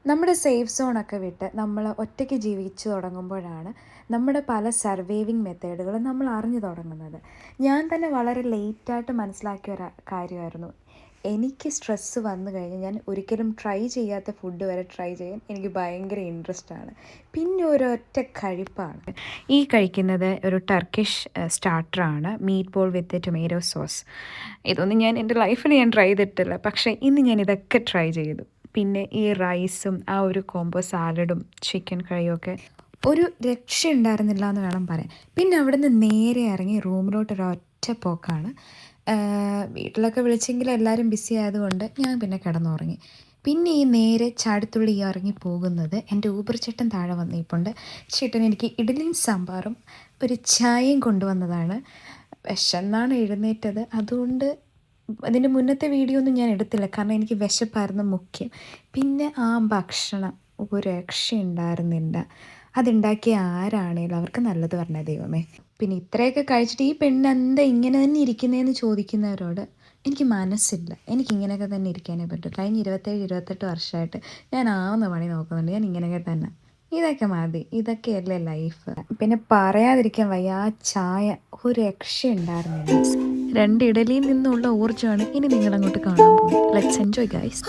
നമ്മുടെ സേഫ് സോണൊക്കെ വിട്ട് നമ്മൾ ഒറ്റയ്ക്ക് ജീവിച്ചു തുടങ്ങുമ്പോഴാണ് നമ്മുടെ പല സർവൈവിങ് മെത്തേഡുകളും നമ്മൾ അറിഞ്ഞു തുടങ്ങുന്നത്. ഞാൻ തന്നെ വളരെ ലേറ്റായിട്ട് മനസ്സിലാക്കിയ ഒരു കാര്യമായിരുന്നു. എനിക്ക് സ്ട്രെസ്സ് വന്നു കഴിഞ്ഞാൽ ഞാൻ ഒരിക്കലും ട്രൈ ചെയ്യാത്ത ഫുഡ് വരെ ട്രൈ ചെയ്യാൻ എനിക്ക് ഭയങ്കര ഇൻട്രസ്റ്റാണ്. പിന്നെ ഒരൊറ്റ കഴിപ്പാണ് ഈ കഴിക്കുന്നത്. ഒരു ടർക്കിഷ് സ്റ്റാർട്ടറാണ്, മീറ്റ് ബോൾ വിത്ത് ടൊമാറ്റോ സോസ്. ഇതൊന്നും ഞാൻ എൻ്റെ ലൈഫിൽ ഞാൻ ട്രൈ ചെയ്തിട്ടില്ല, പക്ഷേ ഇന്ന് ഞാൻ ഇതൊക്കെ ട്രൈ ചെയ്തു. പിന്നെ ഈ റൈസും ആ ഒരു കോംബോ സാലഡും ചിക്കൻ കറിയും ഒക്കെ ഒരു രക്ഷ ഉണ്ടായിരുന്നില്ല എന്ന് വേണം പറയാൻ. പിന്നെ അവിടുന്ന് നേരെ ഇറങ്ങി റൂമിലോട്ട് ഒരൊറ്റ പോക്കാണ്. വീട്ടിലൊക്കെ വിളിച്ചെങ്കിൽ എല്ലാവരും ബിസി ആയതുകൊണ്ട് ഞാൻ പിന്നെ കിടന്നുറങ്ങി. പിന്നെ ഈ നേരെ ചാടിത്തുള്ളി ഇറങ്ങി പോകുന്നത് എൻ്റെ ഊബർ ചേട്ടൻ താഴെ വന്നിപ്പുണ്ട്. ചേട്ടൻ എനിക്ക് ഇഡ്ഡലിയും സാമ്പാറും ഒരു ചായയും കൊണ്ടുവന്നതാണ്. വിശന്നാണ് എഴുന്നേറ്റത്, അതുകൊണ്ട് അതിൻ്റെ മുന്നത്തെ വീഡിയോ ഒന്നും ഞാൻ എടുത്തില്ല, കാരണം എനിക്ക് വിശപ്പായിരുന്നു മുഖ്യം. പിന്നെ ആ ഭക്ഷണം ഒരു രക്ഷയുണ്ടായിരുന്നില്ല. അതുണ്ടാക്കിയ ആരാണേലും അവർക്ക് നല്ലത് പറഞ്ഞ ദൈവമേ. പിന്നെ ഇത്രയൊക്കെ കഴിച്ചിട്ട് ഈ പെണ്ണ് എന്താ ഇങ്ങനെ തന്നെ ഇരിക്കുന്നതെന്ന് ചോദിക്കുന്നവരോട് എനിക്ക് മനസ്സില്ല. എനിക്കിങ്ങനെയൊക്കെ തന്നെ ഇരിക്കാനേ പറ്റൂ. കഴിഞ്ഞ 27-28 വർഷമായിട്ട് ഞാൻ ആവുന്ന പണി നോക്കുന്നുണ്ട്. ഞാൻ ഇങ്ങനെയൊക്കെ തന്നെ. ഇതൊക്കെ മതി, ഇതൊക്കെയല്ലേ ലൈഫ്. പിന്നെ പറയാതിരിക്കാൻ വയ്യ, ആ ചായ ഒരു രക്ഷയുണ്ടായിരുന്നില്ല. 2 ഇഡലിയിൽ നിന്നുള്ള ഊർജ്ജമാണ് ഇനി നിങ്ങളങ്ങോട്ട് കാണാൻ പോകുന്നത്. Let's enjoy guys.